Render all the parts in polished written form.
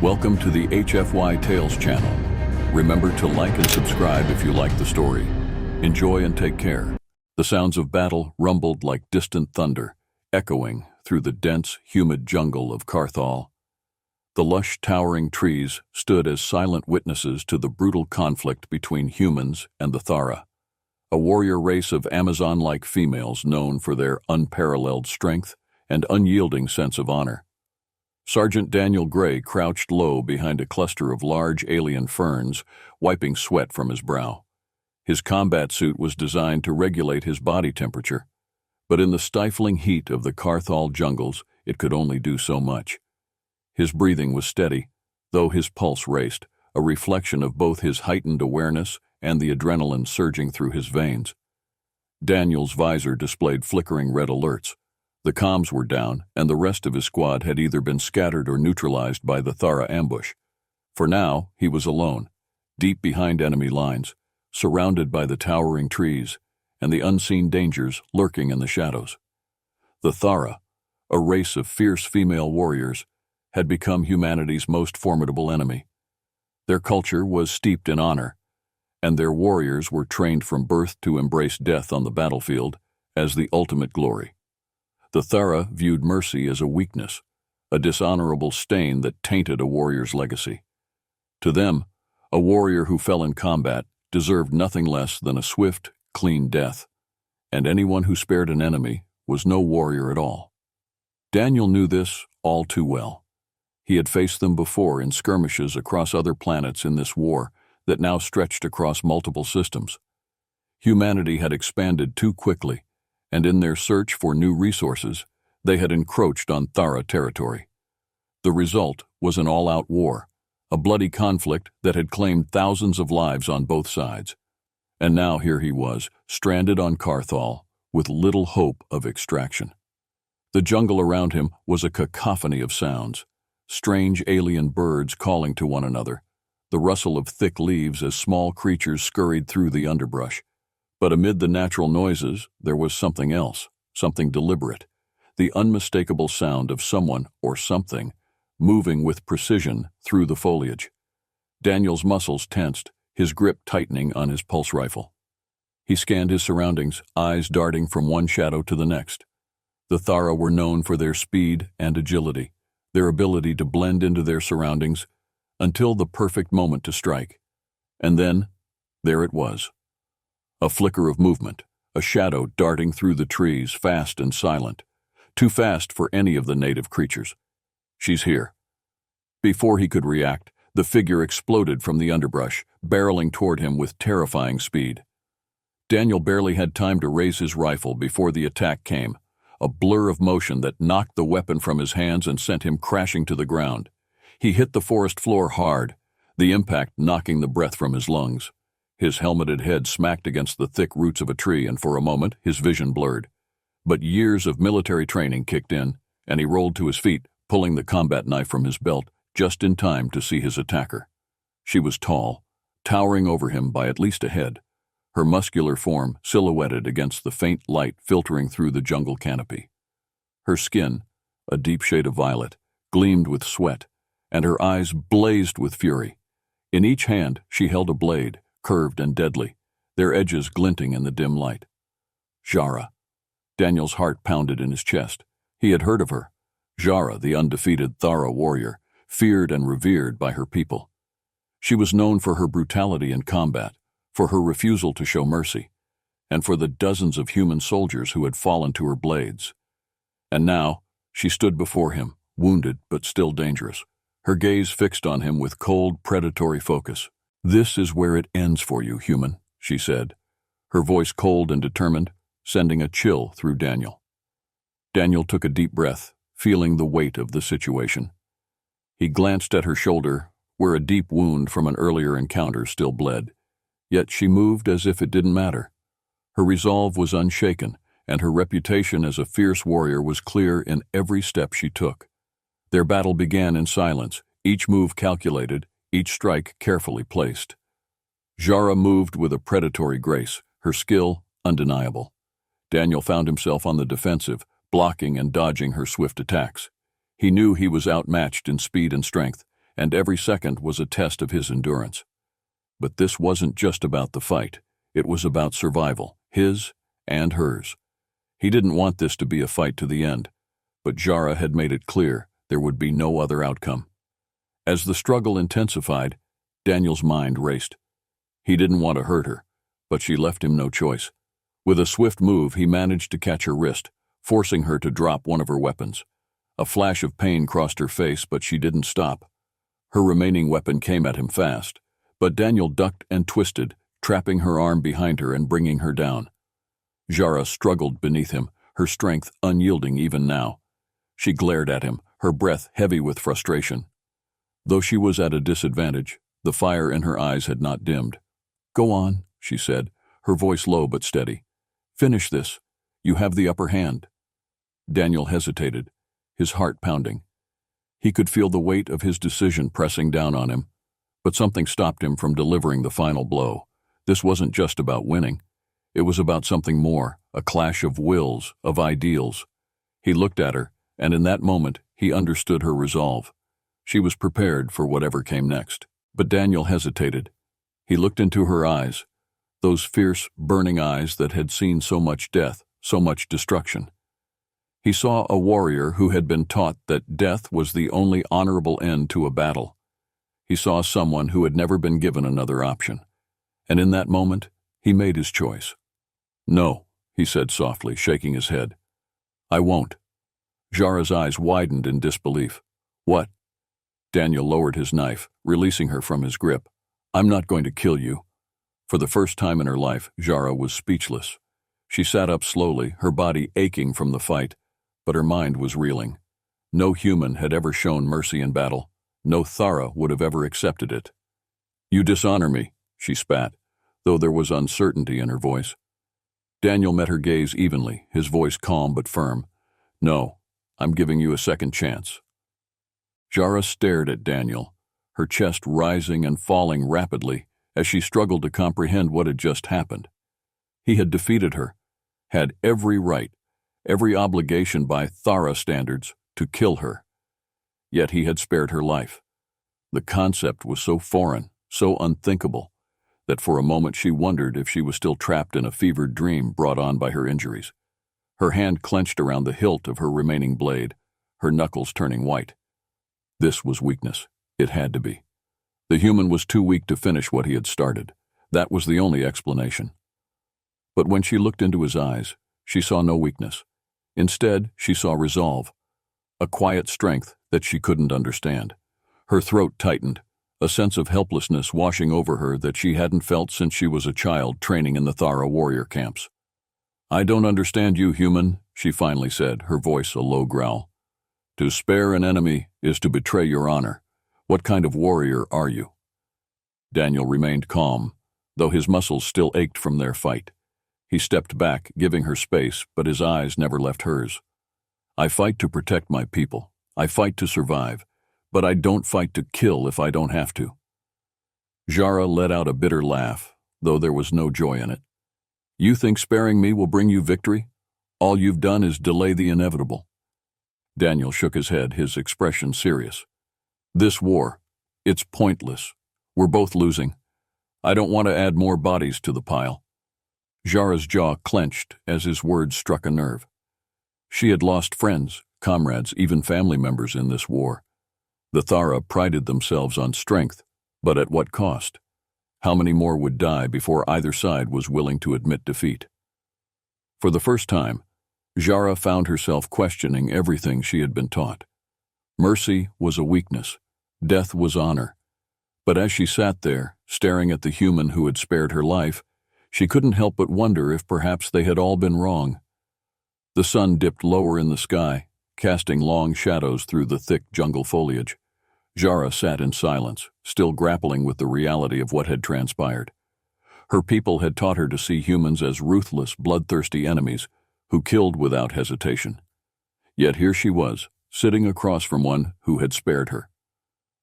Welcome to the HFY Tales channel. Remember to like and subscribe if you like the story. Enjoy and take care. The sounds of battle rumbled like distant thunder, echoing through the dense, humid jungle of Carthal. The lush, towering trees stood as silent witnesses to the brutal conflict between humans and the Thara, a warrior race of Amazon-like females known for their unparalleled strength and unyielding sense of honor. Sergeant Daniel Gray crouched low behind a cluster of large alien ferns, wiping sweat from his brow. His combat suit was designed to regulate his body temperature, but in the stifling heat of the Carthal jungles, it could only do so much. His breathing was steady, though his pulse raced, a reflection of both his heightened awareness and the adrenaline surging through his veins. Daniel's visor displayed flickering red alerts. The comms were down, and the rest of his squad had either been scattered or neutralized by the Thara ambush. For now, he was alone, deep behind enemy lines, surrounded by the towering trees and the unseen dangers lurking in the shadows. The Thara, a race of fierce female warriors, had become humanity's most formidable enemy. Their culture was steeped in honor, and their warriors were trained from birth to embrace death on the battlefield as the ultimate glory. The Thara viewed mercy as a weakness, a dishonorable stain that tainted a warrior's legacy. To them, a warrior who fell in combat deserved nothing less than a swift, clean death, and anyone who spared an enemy was no warrior at all. Daniel knew this all too well. He had faced them before in skirmishes across other planets in this war that now stretched across multiple systems. Humanity had expanded too quickly, and in their search for new resources, they had encroached on Thara territory. The result was an all-out war, a bloody conflict that had claimed thousands of lives on both sides. And now here he was, stranded on Carthal, with little hope of extraction. The jungle around him was a cacophony of sounds, strange alien birds calling to one another, the rustle of thick leaves as small creatures scurried through the underbrush. But amid the natural noises, there was something else, something deliberate, the unmistakable sound of someone or something moving with precision through the foliage. Daniel's muscles tensed, his grip tightening on his pulse rifle. He scanned his surroundings, eyes darting from one shadow to the next. The Thara were known for their speed and agility, their ability to blend into their surroundings until the perfect moment to strike. And then, there it was. A flicker of movement, a shadow darting through the trees, fast and silent, too fast for any of the native creatures. She's here. Before he could react, the figure exploded from the underbrush, barreling toward him with terrifying speed. Daniel barely had time to raise his rifle before the attack came, a blur of motion that knocked the weapon from his hands and sent him crashing to the ground. He hit the forest floor hard, the impact knocking the breath from his lungs. His helmeted head smacked against the thick roots of a tree, and for a moment his vision blurred. But years of military training kicked in, and he rolled to his feet, pulling the combat knife from his belt just in time to see his attacker. She was tall, towering over him by at least a head, her muscular form silhouetted against the faint light filtering through the jungle canopy. Her skin, a deep shade of violet, gleamed with sweat, and her eyes blazed with fury. In each hand she held a blade, curved and deadly, their edges glinting in the dim light. Jara. Daniel's heart pounded in his chest. He had heard of her. Jara, the undefeated Thara warrior, feared and revered by her people. She was known for her brutality in combat, for her refusal to show mercy, and for the dozens of human soldiers who had fallen to her blades. And now, she stood before him, wounded but still dangerous, her gaze fixed on him with cold, predatory focus. "This is where it ends for you, human," she said, her voice cold and determined, sending a chill through Daniel. Daniel took a deep breath, feeling the weight of the situation. He glanced at her shoulder, where a deep wound from an earlier encounter still bled, yet she moved as if it didn't matter. Her resolve was unshaken, and her reputation as a fierce warrior was clear in every step she took. Their battle began in silence, each move calculated, each strike carefully placed. Jara moved with a predatory grace, her skill undeniable. Daniel found himself on the defensive, blocking and dodging her swift attacks. He knew he was outmatched in speed and strength, and every second was a test of his endurance. But this wasn't just about the fight. It was about survival, his and hers. He didn't want this to be a fight to the end, but Jara had made it clear there would be no other outcome. As the struggle intensified, Daniel's mind raced. He didn't want to hurt her, but she left him no choice. With a swift move, he managed to catch her wrist, forcing her to drop one of her weapons. A flash of pain crossed her face, but she didn't stop. Her remaining weapon came at him fast, but Daniel ducked and twisted, trapping her arm behind her and bringing her down. Jara struggled beneath him, her strength unyielding even now. She glared at him, her breath heavy with frustration. Though she was at a disadvantage, the fire in her eyes had not dimmed. "Go on," she said, her voice low but steady. "Finish this. You have the upper hand." Daniel hesitated, his heart pounding. He could feel the weight of his decision pressing down on him, but something stopped him from delivering the final blow. This wasn't just about winning. It was about something more, a clash of wills, of ideals. He looked at her, and in that moment, he understood her resolve. She was prepared for whatever came next. But Daniel hesitated. He looked into her eyes, those fierce, burning eyes that had seen so much death, so much destruction. He saw a warrior who had been taught that death was the only honorable end to a battle. He saw someone who had never been given another option. And in that moment, he made his choice. "No," he said softly, shaking his head. "I won't." Jara's eyes widened in disbelief. "What?" Daniel lowered his knife, releasing her from his grip. "I'm not going to kill you." For the first time in her life, Jara was speechless. She sat up slowly, her body aching from the fight, but her mind was reeling. No human had ever shown mercy in battle. No Thara would have ever accepted it. "You dishonor me," she spat, though there was uncertainty in her voice. Daniel met her gaze evenly, his voice calm but firm. "No, I'm giving you a second chance." Jara stared at Daniel, her chest rising and falling rapidly as she struggled to comprehend what had just happened. He had defeated her, had every right, every obligation by Thara standards to kill her. Yet he had spared her life. The concept was so foreign, so unthinkable, that for a moment she wondered if she was still trapped in a fevered dream brought on by her injuries. Her hand clenched around the hilt of her remaining blade, her knuckles turning white. This was weakness. It had to be. The human was too weak to finish what he had started. That was the only explanation. But when she looked into his eyes, she saw no weakness. Instead, she saw resolve, a quiet strength that she couldn't understand. Her throat tightened, a sense of helplessness washing over her that she hadn't felt since she was a child training in the Thara warrior camps. "I don't understand you, human," she finally said, her voice a low growl. "To spare an enemy is to betray your honor. What kind of warrior are you?" Daniel remained calm, though his muscles still ached from their fight. He stepped back, giving her space, but his eyes never left hers. "I fight to protect my people. I fight to survive, but I don't fight to kill if I don't have to." Jara let out a bitter laugh, though there was no joy in it. "You think sparing me will bring you victory? All you've done is delay the inevitable." Daniel shook his head, his expression serious. "This war, it's pointless. We're both losing. I don't want to add more bodies to the pile." Jara's jaw clenched as his words struck a nerve. She had lost friends, comrades, even family members in this war. The Thara prided themselves on strength, but at what cost? How many more would die before either side was willing to admit defeat? For the first time, Jara found herself questioning everything she had been taught. Mercy was a weakness. Death was honor. But as she sat there, staring at the human who had spared her life, she couldn't help but wonder if perhaps they had all been wrong. The sun dipped lower in the sky, casting long shadows through the thick jungle foliage. Jara sat in silence, still grappling with the reality of what had transpired. Her people had taught her to see humans as ruthless, bloodthirsty enemies who killed without hesitation. Yet here she was, sitting across from one who had spared her.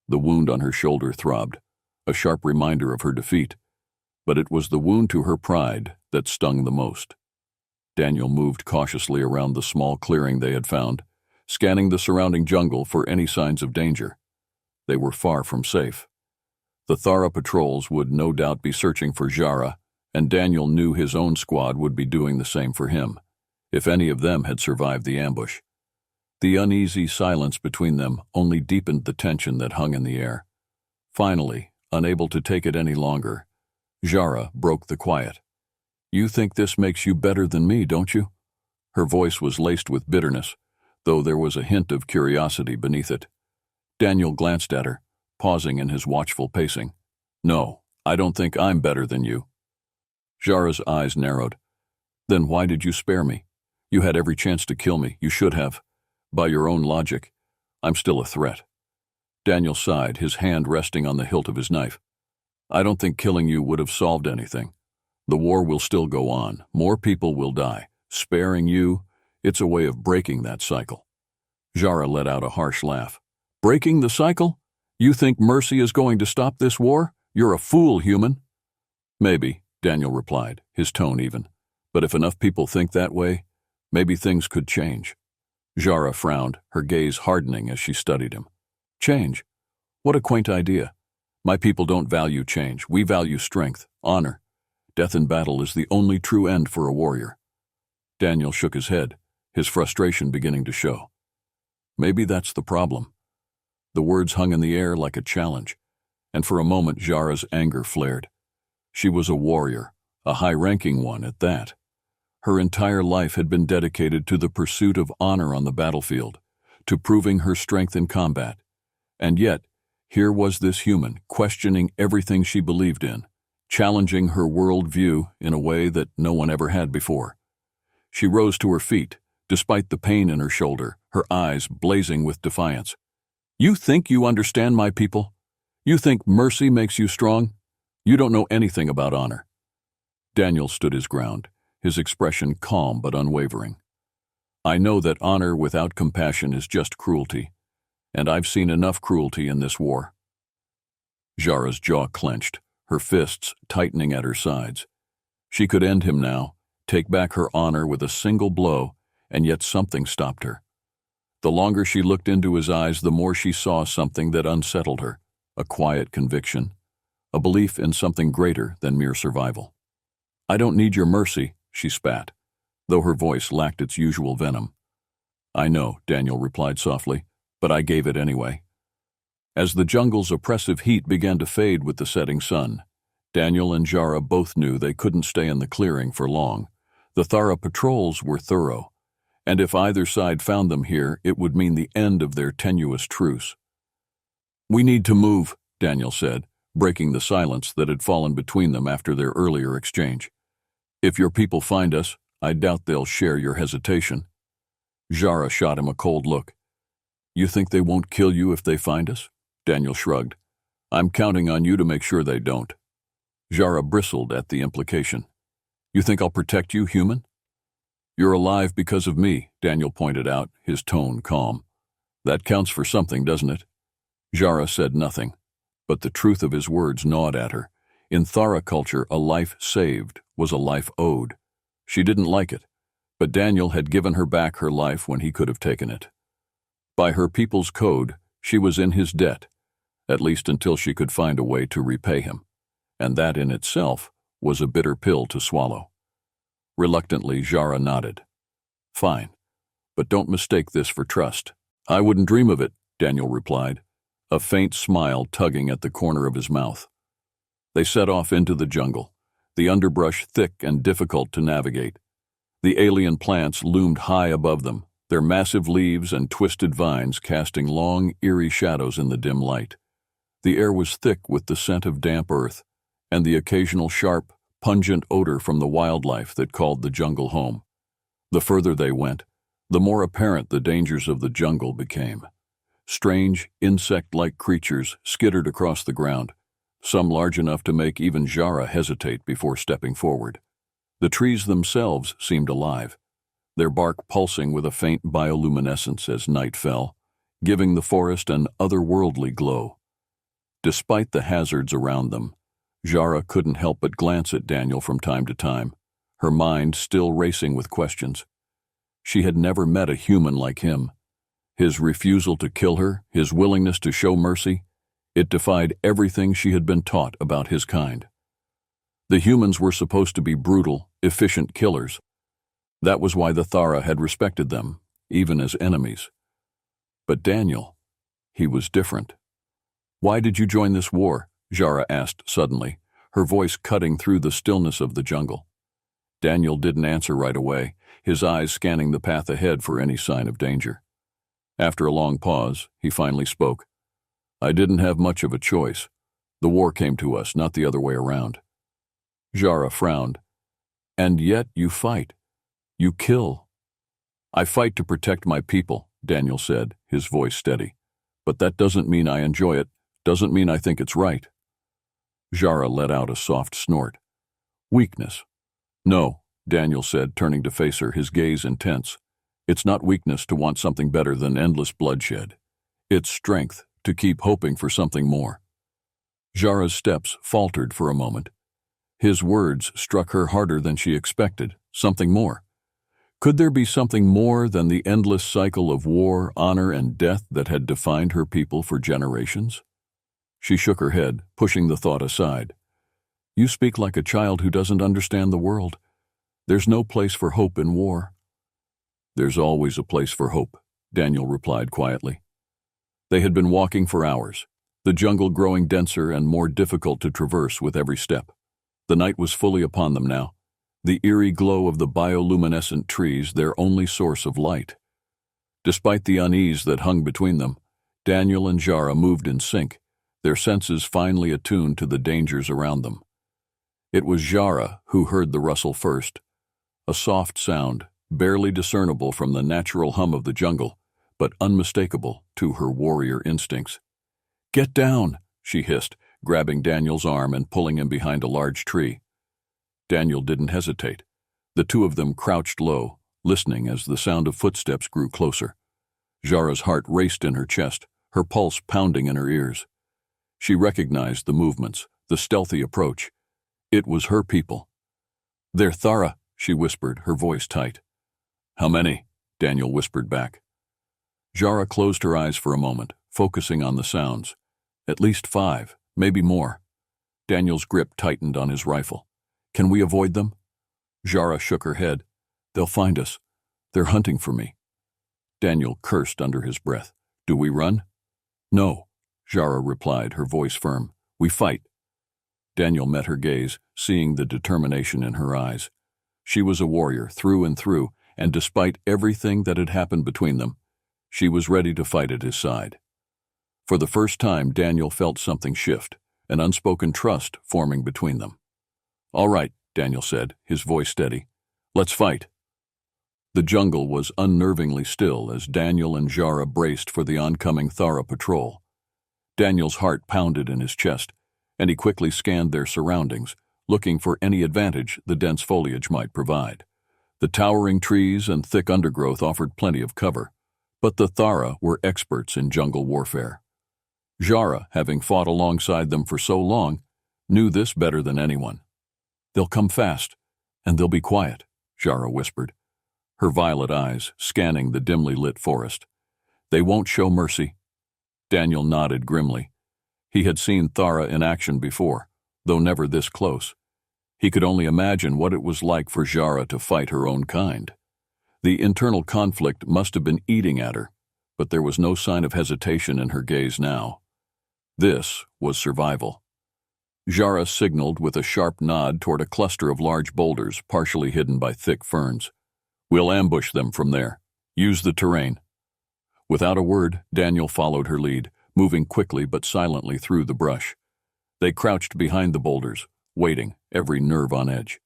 The wound on her shoulder throbbed, a sharp reminder of her defeat, but it was the wound to her pride that stung the most. Daniel moved cautiously around the small clearing they had found, scanning the surrounding jungle for any signs of danger. they were far from safe. The Thara patrols would no doubt be searching for Jara, and Daniel knew his own squad would be doing the same for him, if any of them had survived the ambush. The uneasy silence between them only deepened the tension that hung in the air. Finally, unable to take it any longer, Jara broke the quiet. "You think this makes you better than me, don't you?" Her voice was laced with bitterness, though there was a hint of curiosity beneath it. Daniel glanced at her, pausing in his watchful pacing. "No, I don't think I'm better than you." Jara's eyes narrowed. "Then why did you spare me? You had every chance to kill me. You should have. By your own logic, I'm still a threat." Daniel sighed, his hand resting on the hilt of his knife. "I don't think killing you would have solved anything. The war will still go on. More people will die. Sparing you, it's a way of breaking that cycle." Jara let out a harsh laugh. "Breaking the cycle? You think mercy is going to stop this war? You're a fool, human." "Maybe," Daniel replied, his tone even. "But if enough people think that way, maybe things could change." Jara frowned, her gaze hardening as she studied him. "Change? What a quaint idea. My people don't value change. We value strength, honor. Death in battle is the only true end for a warrior." Daniel shook his head, his frustration beginning to show. Maybe that's the problem. The words hung in the air like a challenge, and for a moment Jara's anger flared. She was a warrior, a high-ranking one at that. Her entire life had been dedicated to the pursuit of honor on the battlefield, to proving her strength in combat. And yet, here was this human questioning everything she believed in, challenging her world view in a way that no one ever had before. She rose to her feet, despite the pain in her shoulder, her eyes blazing with defiance. "You think you understand my people? You think mercy makes you strong? You don't know anything about honor." Daniel stood his ground, his expression calm but unwavering. "I know that honor without compassion is just cruelty, and I've seen enough cruelty in this war." Jara's jaw clenched, her fists tightening at her sides. She could end him now, take back her honor with a single blow, and yet something stopped her. The longer she looked into his eyes, the more she saw something that unsettled her, a quiet conviction, a belief in something greater than mere survival. "I don't need your mercy," she spat, though her voice lacked its usual venom. "I know," Daniel replied softly, "but I gave it anyway." As the jungle's oppressive heat began to fade with the setting sun, Daniel and Jara both knew they couldn't stay in the clearing for long. The Thara patrols were thorough, and if either side found them here, it would mean the end of their tenuous truce. "We need to move," Daniel said, breaking the silence that had fallen between them after their earlier exchange. "If your people find us, I doubt they'll share your hesitation." Jara shot him a cold look. "You think they won't kill you if they find us?" Daniel shrugged. "I'm counting on you to make sure they don't." Jara bristled at the implication. "You think I'll protect you, human?" "You're alive because of me," Daniel pointed out, his tone calm. "That counts for something, doesn't it?" Jara said nothing, but the truth of his words gnawed at her. In Thara culture, a life saved was a life owed. She didn't like it, but Daniel had given her back her life when he could have taken it. By her people's code, she was in his debt, at least until she could find a way to repay him, and that in itself was a bitter pill to swallow. Reluctantly, Jara nodded. "Fine, but don't mistake this for trust." "I wouldn't dream of it," Daniel replied, a faint smile tugging at the corner of his mouth. They set off into the jungle, the underbrush thick and difficult to navigate. The alien plants loomed high above them, their massive leaves and twisted vines casting long, eerie shadows in the dim light. The air was thick with the scent of damp earth, and the occasional sharp, pungent odor from the wildlife that called the jungle home. The further they went, the more apparent the dangers of the jungle became. Strange, insect-like creatures skittered across the ground, some large enough to make even Jara hesitate before stepping forward. The trees themselves seemed alive, their bark pulsing with a faint bioluminescence as night fell, giving the forest an otherworldly glow. Despite the hazards around them, Jara couldn't help but glance at Daniel from time to time, her mind still racing with questions. She had never met a human like him. His refusal to kill her, his willingness to show mercy, It defied everything she had been taught about his kind. The humans were supposed to be brutal, efficient killers. That was why the Thara had respected them, even as enemies. But Daniel, he was different. "Why did you join this war?" Zhara asked suddenly, her voice cutting through the stillness of the jungle. Daniel didn't answer right away, his eyes scanning the path ahead for any sign of danger. After a long pause, he finally spoke. "I didn't have much of a choice. The war came to us, not the other way around." Zhara frowned. "And yet you fight. You kill." "I fight to protect my people," Daniel said, his voice steady. "But that doesn't mean I enjoy it, doesn't mean I think it's right." Zhara let out a soft snort. "Weakness." "No," Daniel said, turning to face her, his gaze intense. "It's not weakness to want something better than endless bloodshed. It's strength to keep hoping for something more." Zhara's steps faltered for a moment. His words struck her harder than she expected. Something more. Could there be something more than the endless cycle of war, honor, and death that had defined her people for generations? She shook her head, pushing the thought aside. "You speak like a child who doesn't understand the world. There's no place for hope in war." "There's always a place for hope," Daniel replied quietly. They had been walking for hours, the jungle growing denser and more difficult to traverse with every step. The night was fully upon them now, the eerie glow of the bioluminescent trees their only source of light. Despite the unease that hung between them, Daniel and Zhara moved in sync, their senses finely attuned to the dangers around them. It was Zhara who heard the rustle first, a soft sound, barely discernible from the natural hum of the jungle, but unmistakable to her warrior instincts. "Get down," she hissed, grabbing Daniel's arm and pulling him behind a large tree. Daniel didn't hesitate. The two of them crouched low, listening as the sound of footsteps grew closer. Zhara's heart raced in her chest, her pulse pounding in her ears. She recognized the movements, the stealthy approach. It was her people. "They're Thara," she whispered, her voice tight. "How many?" Daniel whispered back. Zhara closed her eyes for a moment, focusing on the sounds. "At least 5, maybe more." Daniel's grip tightened on his rifle. "Can we avoid them?" Zhara shook her head. "They'll find us. They're hunting for me." Daniel cursed under his breath. "Do we run?" "No," Zhara replied, her voice firm. "We fight." Daniel met her gaze, seeing the determination in her eyes. She was a warrior through and through, and despite everything that had happened between them, she was ready to fight at his side. For the first time, Daniel felt something shift, an unspoken trust forming between them. "All right," Daniel said, his voice steady. "Let's fight." The jungle was unnervingly still as Daniel and Zhara braced for the oncoming Thara patrol. Daniel's heart pounded in his chest, and he quickly scanned their surroundings, looking for any advantage the dense foliage might provide. The towering trees and thick undergrowth offered plenty of cover, but the Thara were experts in jungle warfare. Zhara, having fought alongside them for so long, knew this better than anyone. "They'll come fast, and they'll be quiet," Zhara whispered, her violet eyes scanning the dimly lit forest. "They won't show mercy." Daniel nodded grimly. He had seen Thara in action before, though never this close. He could only imagine what it was like for Zhara to fight her own kind. The internal conflict must have been eating at her, but there was no sign of hesitation in her gaze now. This was survival. Zhara signaled with a sharp nod toward a cluster of large boulders partially hidden by thick ferns. "We'll ambush them from there. Use the terrain." Without a word, Daniel followed her lead, moving quickly but silently through the brush. They crouched behind the boulders, waiting, every nerve on edge.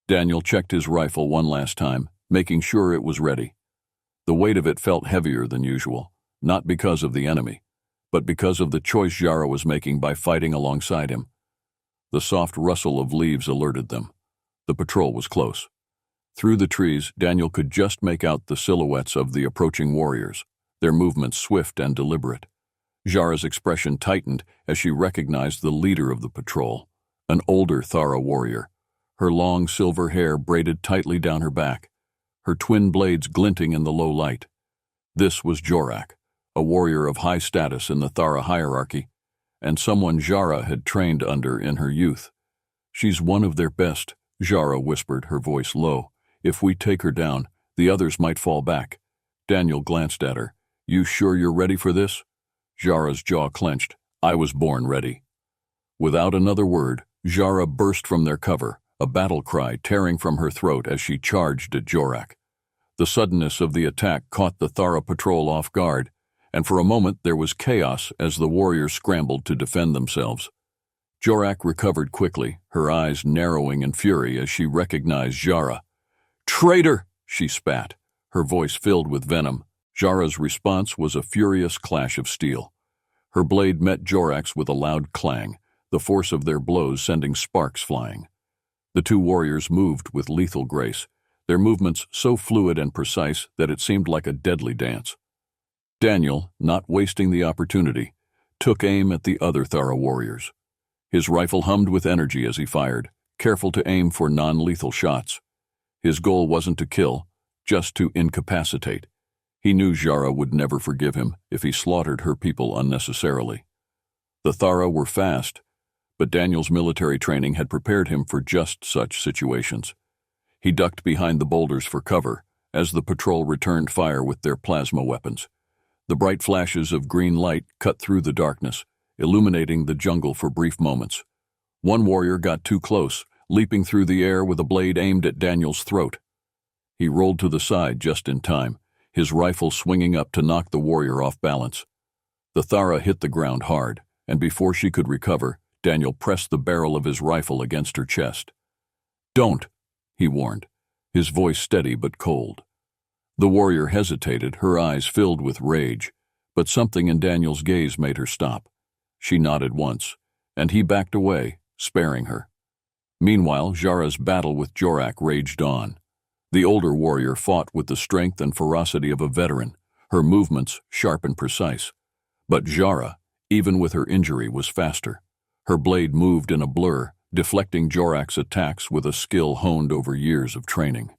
Daniel checked his rifle one last time, making sure it was ready. The weight of it felt heavier than usual, not because of the enemy, but because of the choice Zhara was making by fighting alongside him. The soft rustle of leaves alerted them. The patrol was close. Through the trees, Daniel could just make out the silhouettes of the approaching warriors, their movements swift and deliberate. Zhara's expression tightened as she recognized the leader of the patrol, an older Thara warrior, her long silver hair braided tightly down her back, her twin blades glinting in the low light. This was Jorak, a warrior of high status in the Thara hierarchy, and someone Jara had trained under in her youth. "She's one of their best," Jara whispered, her voice low. "If we take her down, the others might fall back." Daniel glanced at her. "You sure you're ready for this?" Jara's jaw clenched. "I was born ready." Without another word, Jara burst from their cover, a battle cry tearing from her throat as she charged at Jorak. The suddenness of the attack caught the Thara patrol off guard, and for a moment there was chaos as the warriors scrambled to defend themselves. Jorak recovered quickly, her eyes narrowing in fury as she recognized Jara. "Traitor!" she spat, her voice filled with venom. Jara's response was a furious clash of steel. Her blade met Jorak's with a loud clang, the force of their blows sending sparks flying. The two warriors moved with lethal grace, their movements so fluid and precise that it seemed like a deadly dance. Daniel, not wasting the opportunity, took aim at the other Thara warriors. His rifle hummed with energy as he fired, careful to aim for non-lethal shots. His goal wasn't to kill, just to incapacitate. He knew Jara would never forgive him if he slaughtered her people unnecessarily. The Thara were fast, but Daniel's military training had prepared him for just such situations. He ducked behind the boulders for cover as the patrol returned fire with their plasma weapons. The bright flashes of green light cut through the darkness, illuminating the jungle for brief moments. One warrior got too close, leaping through the air with a blade aimed at Daniel's throat. He rolled to the side just in time, his rifle swinging up to knock the warrior off balance. The Thara hit the ground hard, and before she could recover, Daniel pressed the barrel of his rifle against her chest. "Don't," he warned, his voice steady but cold. The warrior hesitated, her eyes filled with rage, but something in Daniel's gaze made her stop. She nodded once, and he backed away, sparing her. Meanwhile, Jara's battle with Jorak raged on. The older warrior fought with the strength and ferocity of a veteran, her movements sharp and precise. But Jara, even with her injury, was faster. Her blade moved in a blur, deflecting Jorak's attacks with a skill honed over years of training.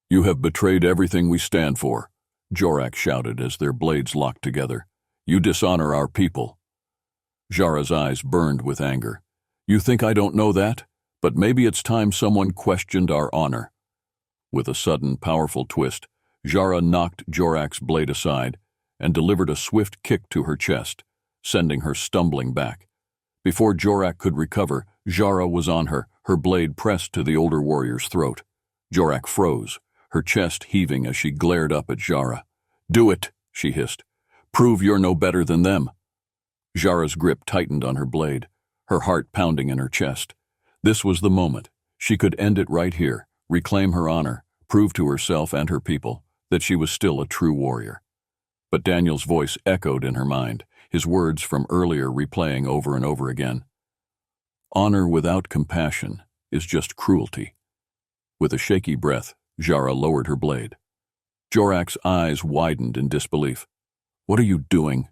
"You have betrayed everything we stand for," Jorak shouted as their blades locked together. "You dishonor our people." Jara's eyes burned with anger. "You think I don't know that? But maybe it's time someone questioned our honor." With a sudden, powerful twist, Jara knocked Jorak's blade aside and delivered a swift kick to her chest, sending her stumbling back. Before Jorak could recover, Jara was on her, her blade pressed to the older warrior's throat. Jorak froze, her chest heaving as she glared up at Jara. "Do it," she hissed. "Prove you're no better than them." Jara's grip tightened on her blade, her heart pounding in her chest. This was the moment. She could end it right here, reclaim her honor, prove to herself and her people that she was still a true warrior. But Daniel's voice echoed in her mind, his words from earlier replaying over and over again. "Honor without compassion is just cruelty." With a shaky breath, Jara lowered her blade. Jorak's eyes widened in disbelief. "What are you doing?"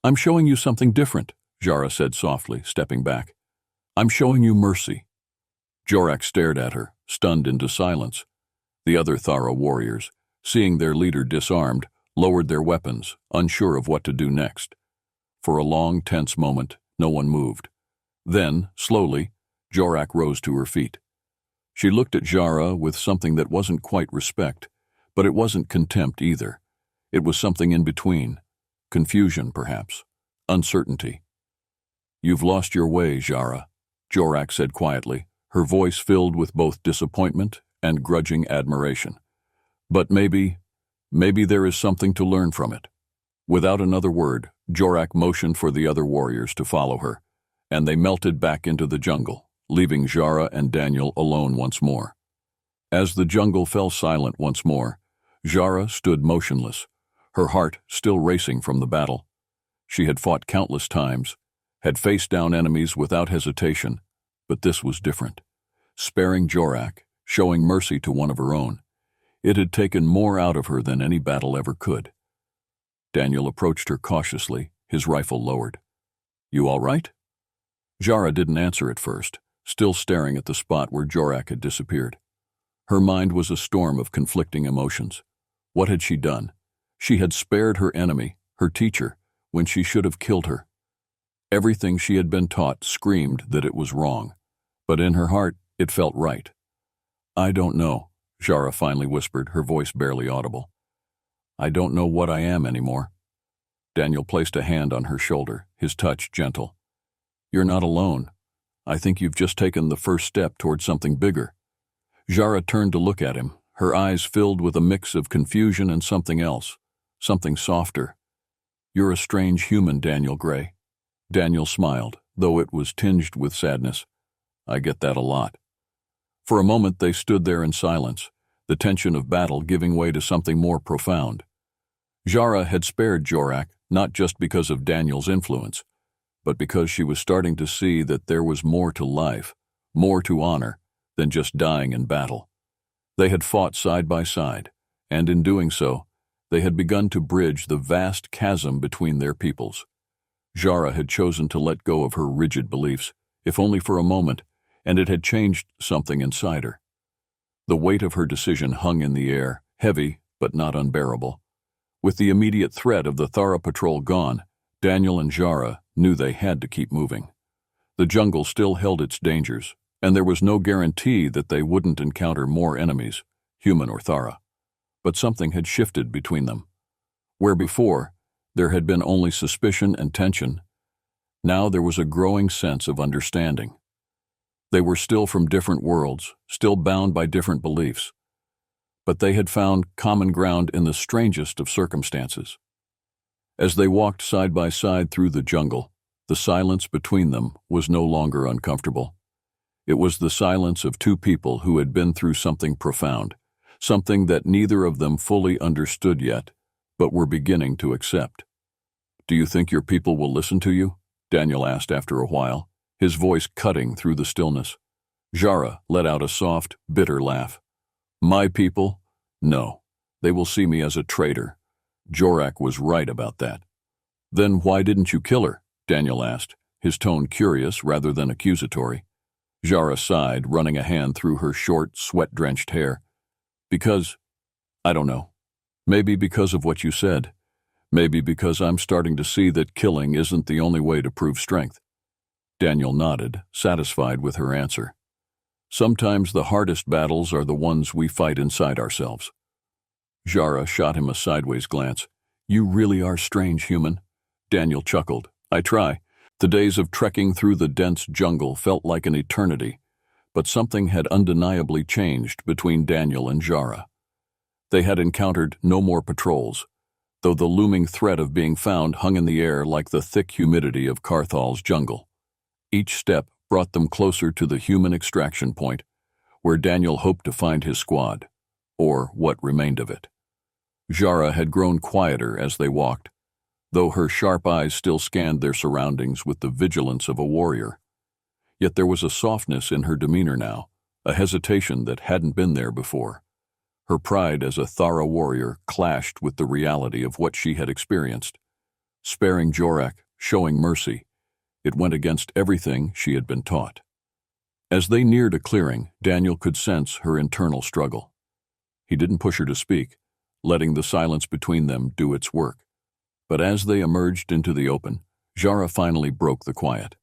"I'm showing you something different," Jara said softly, stepping back. "I'm showing you mercy." Jorak stared at her, stunned into silence. The other Thara warriors, seeing their leader disarmed, lowered their weapons, unsure of what to do next. For a long, tense moment, no one moved. Then, slowly, Jorak rose to her feet. She looked at Jara with something that wasn't quite respect, but it wasn't contempt either. It was something in between. Confusion, perhaps. Uncertainty. "You've lost your way, Jara," Jorak said quietly, her voice filled with both disappointment and grudging admiration. "But maybe there is something to learn from it." Without another word, Jorak motioned for the other warriors to follow her, and they melted back into the jungle, leaving Jara and Daniel alone once more. As the jungle fell silent once more, Jara stood motionless, her heart still racing from the battle. She had fought countless times, had faced down enemies without hesitation, but this was different. Sparing Jorak, showing mercy to one of her own, it had taken more out of her than any battle ever could. Daniel approached her cautiously, his rifle lowered. "You all right?" Jara didn't answer at first, still staring at the spot where Jorak had disappeared. Her mind was a storm of conflicting emotions. What had she done? She had spared her enemy, her teacher, when she should have killed her. Everything she had been taught screamed that it was wrong, but in her heart, it felt right. "I don't know," Zhara finally whispered, her voice barely audible. "I don't know what I am anymore." Daniel placed a hand on her shoulder, his touch gentle. "You're not alone. I think you've just taken the first step toward something bigger." Zhara turned to look at him, her eyes filled with a mix of confusion and something else, something softer. "You're a strange human, Daniel Gray." Daniel smiled, though it was tinged with sadness. "I get that a lot." For a moment they stood there in silence, the tension of battle giving way to something more profound. Zhara had spared Jorak not just because of Daniel's influence, but because she was starting to see that there was more to life, more to honor, than just dying in battle. They had fought side by side, and in doing so, they had begun to bridge the vast chasm between their peoples. Zhara had chosen to let go of her rigid beliefs, if only for a moment, and it had changed something inside her. The weight of her decision hung in the air, heavy but not unbearable. With the immediate threat of the Thara patrol gone, Daniel and Zhara knew they had to keep moving. The jungle still held its dangers, and there was no guarantee that they wouldn't encounter more enemies, human or Thara. But something had shifted between them. Where before, there had been only suspicion and tension, now there was a growing sense of understanding. They were still from different worlds, still bound by different beliefs, but they had found common ground in the strangest of circumstances. As they walked side by side through the jungle, the silence between them was no longer uncomfortable. It was the silence of two people who had been through something profound, something that neither of them fully understood yet, but were beginning to accept. "Do you think your people will listen to you?" Daniel asked after a while, his voice cutting through the stillness. Zhara let out a soft, bitter laugh. "My people? No. They will see me as a traitor. Jorak was right about that." "Then why didn't you kill her?" Daniel asked, his tone curious rather than accusatory. Zhara sighed, running a hand through her short, sweat-drenched hair. "Because, I don't know. Maybe because of what you said. Maybe because I'm starting to see that killing isn't the only way to prove strength." Daniel nodded, satisfied with her answer. "Sometimes the hardest battles are the ones we fight inside ourselves." Zhara shot him a sideways glance. "You really are strange, human." Daniel chuckled. "I try." The days of trekking through the dense jungle felt like an eternity, but something had undeniably changed between Daniel and Zhara. They had encountered no more patrols, though the looming threat of being found hung in the air like the thick humidity of Karthal's jungle. Each step brought them closer to the human extraction point, where Daniel hoped to find his squad, or what remained of it. Zhara had grown quieter as they walked, though her sharp eyes still scanned their surroundings with the vigilance of a warrior. Yet there was a softness in her demeanor now, a hesitation that hadn't been there before. Her pride as a Thara warrior clashed with the reality of what she had experienced. Sparing Jorak, showing mercy, it went against everything she had been taught. As they neared a clearing, Daniel could sense her internal struggle. He didn't push her to speak, letting the silence between them do its work. But as they emerged into the open, Zhara finally broke the quiet.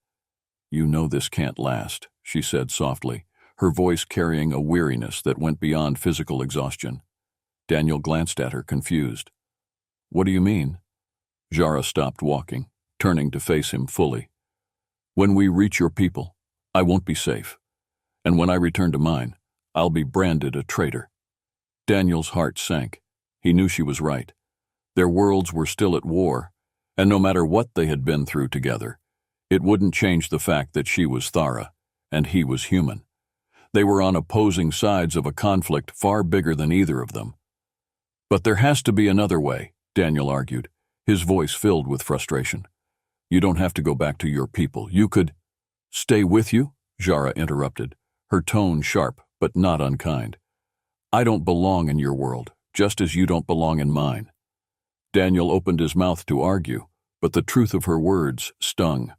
"You know this can't last," she said softly, her voice carrying a weariness that went beyond physical exhaustion. Daniel glanced at her, confused. "What do you mean?" Zhara stopped walking, turning to face him fully. "When we reach your people, I won't be safe. And when I return to mine, I'll be branded a traitor." Daniel's heart sank. He knew she was right. Their worlds were still at war, and no matter what they had been through together, it wouldn't change the fact that she was Thara, and he was human. They were on opposing sides of a conflict far bigger than either of them. "But there has to be another way," Daniel argued, his voice filled with frustration. "You don't have to go back to your people. You could—" "Stay with you?" Zhara interrupted, her tone sharp but not unkind. "I don't belong in your world, just as you don't belong in mine." Daniel opened his mouth to argue, but the truth of her words stung.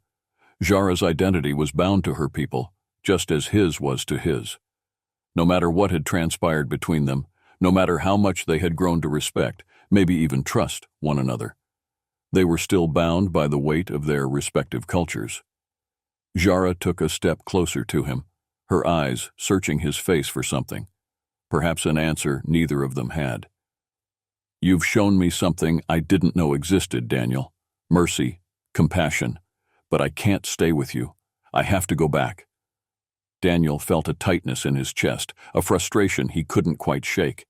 Zhara's identity was bound to her people, just as his was to his. No matter what had transpired between them, no matter how much they had grown to respect, maybe even trust one another, They were still bound by the weight of their respective cultures. Jara took a step closer to him, her eyes searching his face for something, perhaps an answer neither of them had. "You've shown me something I didn't know existed, Daniel. Mercy, compassion, but I can't stay with you. I have to go back." Daniel felt a tightness in his chest, a frustration he couldn't quite shake.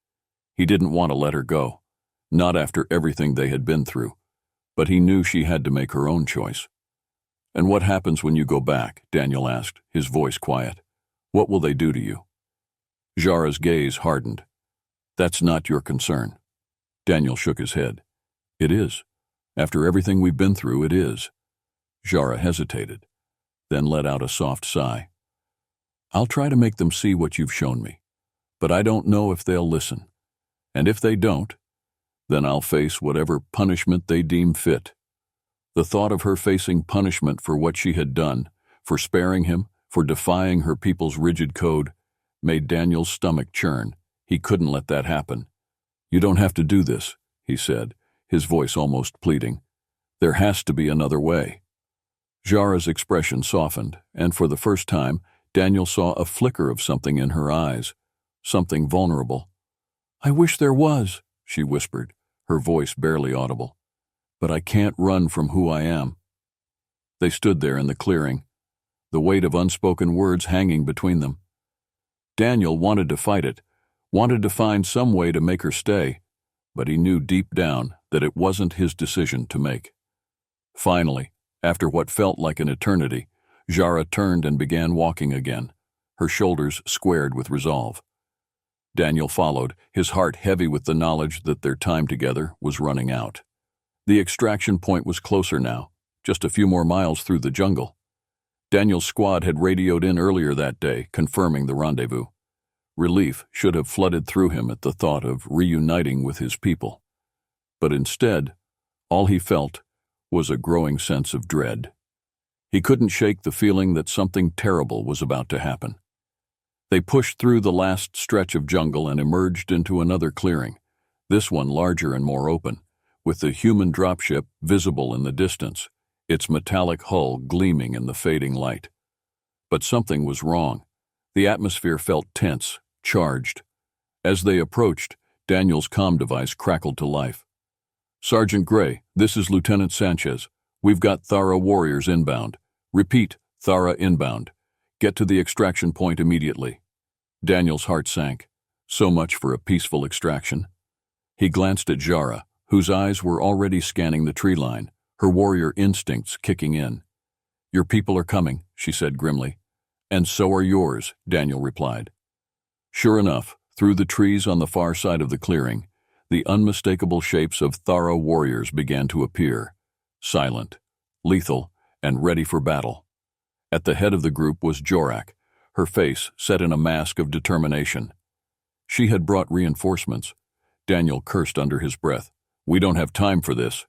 He didn't want to let her go, not after everything they had been through, but he knew she had to make her own choice. "And what happens when you go back?" Daniel asked, his voice quiet. "What will they do to you?" Jara's gaze hardened. "That's not your concern." Daniel shook his head. "It is. After everything we've been through, it is." Jara hesitated, then let out a soft sigh. "I'll try to make them see what you've shown me, but I don't know if they'll listen. And if they don't, then I'll face whatever punishment they deem fit." The thought of her facing punishment for what she had done, for sparing him, for defying her people's rigid code, made Daniel's stomach churn. He couldn't let that happen. "You don't have to do this," he said, his voice almost pleading. "There has to be another way." Jara's expression softened, and for the first time, Daniel saw a flicker of something in her eyes, something vulnerable. "I wish there was," she whispered, her voice barely audible. "But I can't run from who I am." They stood there in the clearing, the weight of unspoken words hanging between them. Daniel wanted to fight it, wanted to find some way to make her stay, but he knew deep down that it wasn't his decision to make. Finally, after what felt like an eternity, Jara turned and began walking again, her shoulders squared with resolve. Daniel followed, his heart heavy with the knowledge that their time together was running out. The extraction point was closer now, just a few more miles through the jungle. Daniel's squad had radioed in earlier that day, confirming the rendezvous. Relief should have flooded through him at the thought of reuniting with his people. But instead, all he felt was a growing sense of dread. He couldn't shake the feeling that something terrible was about to happen. They pushed through the last stretch of jungle and emerged into another clearing, this one larger and more open, with the human dropship visible in the distance, its metallic hull gleaming in the fading light. But something was wrong. The atmosphere felt tense, charged. As they approached, Daniel's comm device crackled to life. "Sergeant Gray, this is Lieutenant Sanchez. We've got Thara warriors inbound. Repeat, Thara inbound. Get to the extraction point immediately." Daniel's heart sank. So much for a peaceful extraction. He glanced at Jara, whose eyes were already scanning the tree line, her warrior instincts kicking in. "Your people are coming," she said grimly. "And so are yours," Daniel replied. Sure enough, through the trees on the far side of the clearing, the unmistakable shapes of Thara warriors began to appear, silent, lethal, and ready for battle. At the head of the group was Jorak, her face set in a mask of determination. She had brought reinforcements. Daniel cursed under his breath. "We don't have time for this."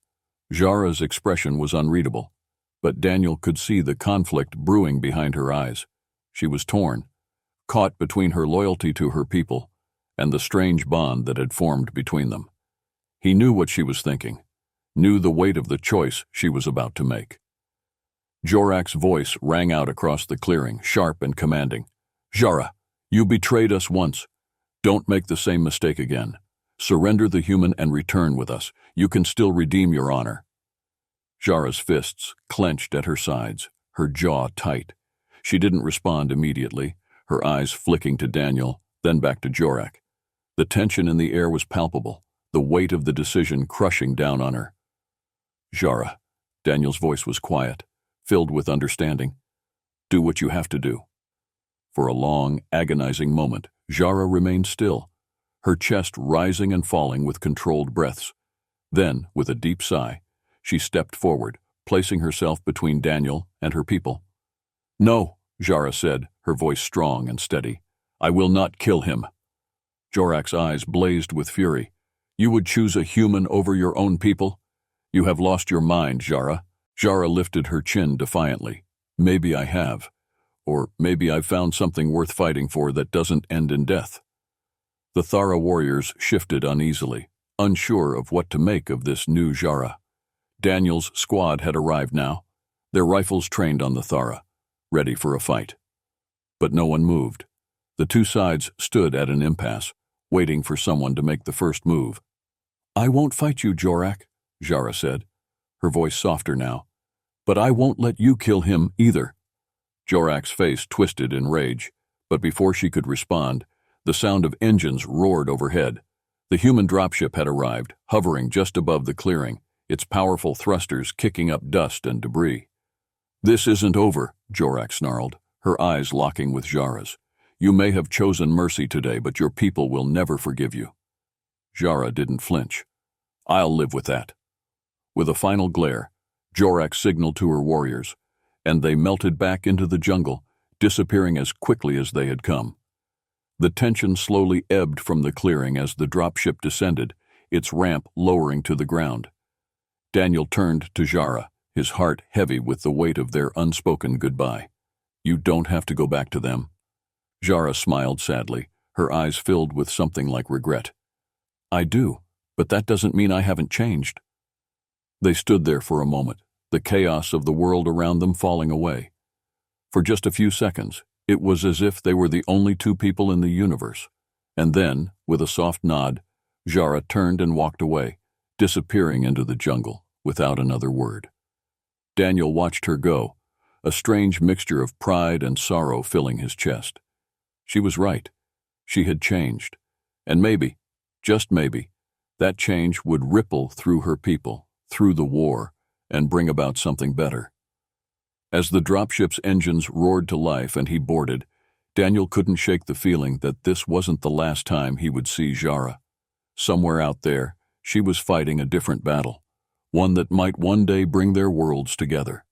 Jara's expression was unreadable, but Daniel could see the conflict brewing behind her eyes. She was torn, caught between her loyalty to her people and the strange bond that had formed between them. He knew what she was thinking, knew the weight of the choice she was about to make. Jorak's voice rang out across the clearing, sharp and commanding. "Jara, you betrayed us once. Don't make the same mistake again. Surrender the human and return with us. You can still redeem your honor." Jara's fists clenched at her sides, her jaw tight. She didn't respond immediately, her eyes flicking to Daniel, then back to Jorak. The tension in the air was palpable, the weight of the decision crushing down on her. "Jara," Daniel's voice was quiet, filled with understanding. "Do what you have to do." For a long, agonizing moment, Jara remained still, her chest rising and falling with controlled breaths. Then, with a deep sigh, she stepped forward, placing herself between Daniel and her people. "No," Jara said, her voice strong and steady. "I will not kill him." Jorak's eyes blazed with fury. "You would choose a human over your own people? You have lost your mind, Jara." Jara lifted her chin defiantly. "Maybe I have. Or maybe I've found something worth fighting for that doesn't end in death." The Thara warriors shifted uneasily, unsure of what to make of this new Jara. Daniel's squad had arrived now, their rifles trained on the Thara, ready for a fight. But no one moved. The two sides stood at an impasse, waiting for someone to make the first move. "I won't fight you, Jorak," Jara said, her voice softer now. "But I won't let you kill him either." Jorak's face twisted in rage, but before she could respond, the sound of engines roared overhead. The human dropship had arrived, hovering just above the clearing, its powerful thrusters kicking up dust and debris. "This isn't over," Jorak snarled, her eyes locking with Jara's. "You may have chosen mercy today, but your people will never forgive you." Jara didn't flinch. "I'll live with that." With a final glare, Jorak signaled to her warriors, and they melted back into the jungle, disappearing as quickly as they had come. The tension slowly ebbed from the clearing as the dropship descended, its ramp lowering to the ground. Daniel turned to Jara, his heart heavy with the weight of their unspoken goodbye. "You don't have to go back to them." Jara smiled sadly, her eyes filled with something like regret. "I do, but that doesn't mean I haven't changed." They stood there for a moment, the chaos of the world around them falling away. For just a few seconds, it was as if they were the only two people in the universe. And then, with a soft nod, Jara turned and walked away, disappearing into the jungle without another word. Daniel watched her go, a strange mixture of pride and sorrow filling his chest. She was right. She had changed. And maybe, just maybe, that change would ripple through her people, through the war, and bring about something better. As the dropship's engines roared to life and he boarded, Daniel couldn't shake the feeling that this wasn't the last time he would see Jara. Somewhere out there, she was fighting a different battle, one that might one day bring their worlds together.